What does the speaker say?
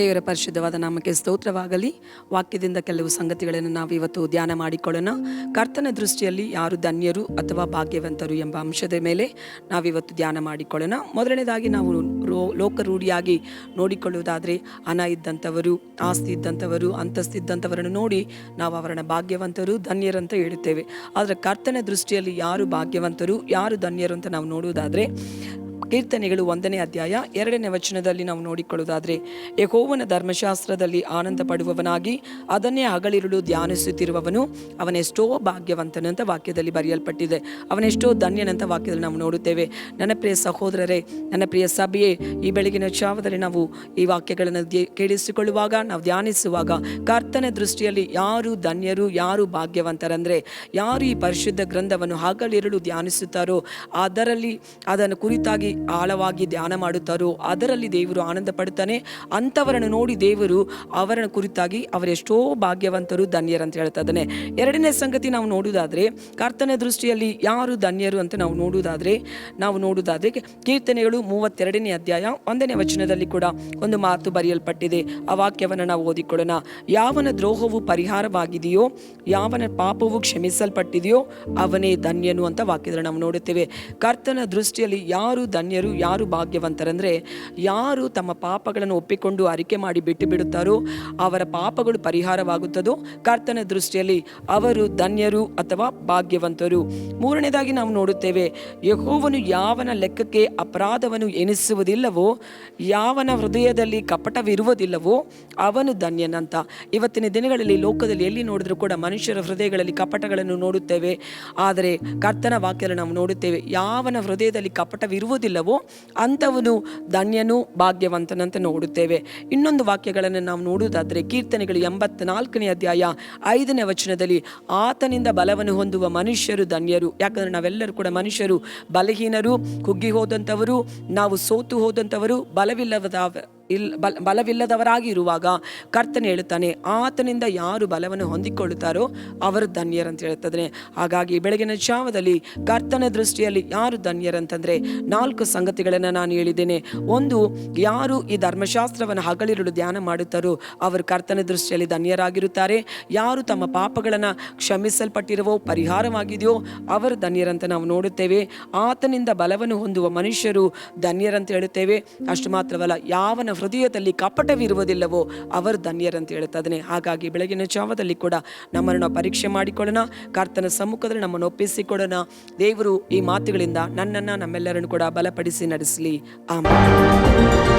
ದೇವರ ಪರಿಶುದ್ಧವಾದ ನಾಮಕ್ಕೆ ಸ್ತೋತ್ರವಾಗಲಿ. ವಾಕ್ಯದಿಂದ ಕೆಲವು ಸಂಗತಿಗಳನ್ನು ನಾವು ಇವತ್ತು ಧ್ಯಾನ ಮಾಡಿಕೊಳ್ಳೋಣ. ಕರ್ತನ ದೃಷ್ಟಿಯಲ್ಲಿ ಯಾರು ಧನ್ಯರು ಅಥವಾ ಭಾಗ್ಯವಂತರು ಎಂಬ ಅಂಶದ ಮೇಲೆ ನಾವಿವತ್ತು ಧ್ಯಾನ ಮಾಡಿಕೊಳ್ಳೋಣ. ಮೊದಲನೇದಾಗಿ ನಾವು ಲೋಕರೂಢಿಯಾಗಿ ನೋಡಿಕೊಳ್ಳುವುದಾದರೆ, ಹಣ ಇದ್ದಂಥವರು, ಆಸ್ತಿ ಇದ್ದಂಥವರು, ಅಂತಸ್ತಿದ್ದಂಥವರನ್ನು ನೋಡಿ ನಾವು ಅವರನ್ನು ಭಾಗ್ಯವಂತರು, ಧನ್ಯರಂತ ಹೇಳುತ್ತೇವೆ. ಆದರೆ ಕರ್ತನ ದೃಷ್ಟಿಯಲ್ಲಿ ಯಾರು ಭಾಗ್ಯವಂತರು, ಯಾರು ಧನ್ಯರು ಅಂತ ನಾವು ನೋಡುವುದಾದರೆ, ಕೀರ್ತನೆಗಳು 1ನೇ ಅಧ್ಯಾಯ 2ನೇ ವಚನದಲ್ಲಿ ನಾವು ನೋಡಿಕೊಳ್ಳುವುದಾದರೆ, ಯೆಹೋವನ ಧರ್ಮಶಾಸ್ತ್ರದಲ್ಲಿ ಆನಂದ ಪಡುವವನಾಗಿ ಅದನ್ನೇ ಹಗಲಿರುಳು ಧ್ಯಾನಿಸುತ್ತಿರುವವನು ಅವನೆಷ್ಟೋ ಭಾಗ್ಯವಂತನಂತ ವಾಕ್ಯದಲ್ಲಿ ಬರೆಯಲ್ಪಟ್ಟಿದೆ. ಅವನೆಷ್ಟೋ ಧನ್ಯನಂತ ವಾಕ್ಯದಲ್ಲಿ ನಾವು ನೋಡುತ್ತೇವೆ. ನನ್ನ ಪ್ರಿಯ ಸಹೋದರರೇ, ನನ್ನ ಪ್ರಿಯ ಸಭೆಯೇ, ಈ ಬೆಳಗಿನ ಜಾವದಲ್ಲಿ ನಾವು ಈ ವಾಕ್ಯಗಳನ್ನು ಕೇಳಿಸಿಕೊಳ್ಳುವಾಗ, ನಾವು ಧ್ಯಾನಿಸುವಾಗ, ಕರ್ತನ ದೃಷ್ಟಿಯಲ್ಲಿ ಯಾರು ಧನ್ಯರು, ಯಾರು ಭಾಗ್ಯವಂತರಂದರೆ, ಯಾರು ಈ ಪರಿಶುದ್ಧ ಗ್ರಂಥವನ್ನು ಹಗಲಿರುಳು ಧ್ಯಾನಿಸುತ್ತಾರೋ, ಅದನ್ನು ಕುರಿತಾಗಿ ಆಳವಾಗಿ ಧ್ಯಾನ ಮಾಡುತ್ತಾರೋ, ಅದರಲ್ಲಿ ದೇವರು ಆನಂದ ಪಡುತ್ತಾನೆ. ಅಂಥವರನ್ನು ನೋಡಿ ದೇವರು ಅವರನ್ನು ಕುರಿತಾಗಿ ಅವರೆಷ್ಟೋ ಭಾಗ್ಯವಂತರು, ಧನ್ಯರಂತ ಹೇಳ್ತಾ ಇದ್ದಾನೆ. ಎರಡನೇ ಸಂಗತಿ ನಾವು ನೋಡುವುದಾದರೆ, ಕರ್ತನ ದೃಷ್ಟಿಯಲ್ಲಿ ಯಾರು ಧನ್ಯರು ಅಂತ ನಾವು ನೋಡುವುದಾದರೆ ಕೀರ್ತನೆಗಳು 32ನೇ ಅಧ್ಯಾಯ 1ನೇ ವಚನದಲ್ಲಿ ಕೂಡ ಒಂದು ಮಾತು ಬರೆಯಲ್ಪಟ್ಟಿದೆ. ಆ ವಾಕ್ಯವನ್ನು ನಾವು ಓದಿಕೊಳ್ಳೋಣ. ಯಾವನ ದ್ರೋಹವು ಪರಿಹಾರವಾಗಿದೆಯೋ, ಯಾವನ ಪಾಪವು ಕ್ಷಮಿಸಲ್ಪಟ್ಟಿದೆಯೋ ಅವನೇ ಧನ್ಯನು ಅಂತ ವಾಕ್ಯದಲ್ಲಿ ನಾವು ನೋಡುತ್ತೇವೆ. ಕರ್ತನ ದೃಷ್ಟಿಯಲ್ಲಿ ಯಾರು ಧನ್ಯರು, ಯಾರು ಭಾಗ್ಯವಂತರಂದರೆ, ಯಾರು ತಮ್ಮ ಪಾಪಗಳನ್ನು ಒಪ್ಪಿಕೊಂಡು ಅರಿಕೆ ಮಾಡಿ ಬಿಟ್ಟು ಬಿಡುತ್ತಾರೋ, ಅವರ ಪಾಪಗಳು ಪರಿಹಾರವಾಗುತ್ತದೋ, ಕರ್ತನ ದೃಷ್ಟಿಯಲ್ಲಿ ಅವರು ಧನ್ಯರು ಅಥವಾ ಭಾಗ್ಯವಂತರು. ಮೂರನೇದಾಗಿ ನಾವು ನೋಡುತ್ತೇವೆ, ಯೆಹೋವನು ಯಾವನ ಲೆಕ್ಕಕ್ಕೆ ಅಪರಾಧವನ್ನು ಎನಿಸುವುದಿಲ್ಲವೋ, ಯಾವನ ಹೃದಯದಲ್ಲಿ ಕಪಟವಿರುವುದಿಲ್ಲವೋ ಅವನು ಧನ್ಯನಂತ. ಇವತ್ತಿನ ದಿನಗಳಲ್ಲಿ ಲೋಕದಲ್ಲಿ ಎಲ್ಲಿ ನೋಡಿದ್ರೂ ಕೂಡ ಮನುಷ್ಯರ ಹೃದಯಗಳಲ್ಲಿ ಕಪಟಗಳನ್ನು ನೋಡುತ್ತೇವೆ. ಆದರೆ ಕರ್ತನ ವಾಕ್ಯದಲ್ಲಿ ನಾವು ನೋಡುತ್ತೇವೆ, ಯಾವನ ಹೃದಯದಲ್ಲಿ ಕಪಟವಿರುವುದಿಲ್ಲವೋ ಅಂಥವನು ಧನ್ಯನು, ಭಾಗ್ಯವಂತನಂತ ನೋಡುತ್ತೇವೆ. ಇನ್ನೊಂದು ವಾಕ್ಯಗಳನ್ನು ನಾವು ನೋಡುವುದಾದರೆ, ಕೀರ್ತನೆಗಳು 84ನೇ ಅಧ್ಯಾಯ 5ನೇ ವಚನದಲ್ಲಿ, ಆತನಿಂದ ಬಲವನ್ನು ಹೊಂದುವ ಮನುಷ್ಯರು ಧನ್ಯರು. ಯಾಕಂದರೆ ನಾವೆಲ್ಲರೂ ಕೂಡ ಮನುಷ್ಯರು, ಬಲಹೀನರು, ಕುಗ್ಗಿ ಹೋದಂಥವರು, ನಾವು ಸೋತು ಹೋದಂಥವರು, ಬಲವಿಲ್ಲದವರಾಗಿ ಇರುವಾಗ ಕರ್ತನೆ ಹೇಳುತ್ತಾನೆ, ಆತನಿಂದ ಯಾರು ಬಲವನ್ನು ಹೊಂದಿಕೊಳ್ಳುತ್ತಾರೋ ಅವರು ಧನ್ಯರಂತ ಹೇಳ್ತದೆ. ಹಾಗಾಗಿ ಬೆಳಗಿನ ಜಾವದಲ್ಲಿ ಕರ್ತನ ದೃಷ್ಟಿಯಲ್ಲಿ ಯಾರು ಧನ್ಯರಂತಂದರೆ 4 ಸಂಗತಿಗಳನ್ನು ನಾನು ಹೇಳಿದ್ದೇನೆ. ಒಂದು, ಯಾರು ಈ ಧರ್ಮಶಾಸ್ತ್ರವನ್ನು ಹಗಲಿರುಳು ಧ್ಯಾನ ಮಾಡುತ್ತಾರೋ ಅವರು ಕರ್ತನ ದೃಷ್ಟಿಯಲ್ಲಿ ಧನ್ಯರಾಗಿರುತ್ತಾರೆ. ಯಾರು ತಮ್ಮ ಪಾಪಗಳನ್ನು ಕ್ಷಮಿಸಲ್ಪಟ್ಟಿರುವೋ, ಪರಿಹಾರವಾಗಿದೆಯೋ ಅವರು ಧನ್ಯರಂತ ನಾವು ನೋಡುತ್ತೇವೆ. ಆತನಿಂದ ಬಲವನ್ನು ಹೊಂದುವ ಮನುಷ್ಯರು ಧನ್ಯರಂತ ಹೇಳುತ್ತೇವೆ. ಅಷ್ಟು ಮಾತ್ರವಲ್ಲ, ಯಾವನ ಹೃದಯದಲ್ಲಿ ಕಪಟವಿರುವುದಿಲ್ಲವೋ ಅವರು ಧನ್ಯರಂತ ಹೇಳ್ತಾನೆ. ಹಾಗಾಗಿ ಬೆಳಗಿನ ಜಾವದಲ್ಲಿ ಕೂಡ ನಮ್ಮನ್ನು ಪರೀಕ್ಷೆ ಮಾಡಿಕೊಳ್ಳೋಣ, ಕರ್ತನ ಸಮ್ಮುಖದಲ್ಲಿ ನಮ್ಮನ್ನು ಒಪ್ಪಿಸಿಕೊಡೋಣ. ದೇವರು ಈ ಮಾತುಗಳಿಂದ ನನ್ನನ್ನು, ನಮ್ಮೆಲ್ಲರನ್ನು ಕೂಡ ಬಲಪಡಿಸಿ ನಡೆಸಲಿ. ಆಮೆನ್.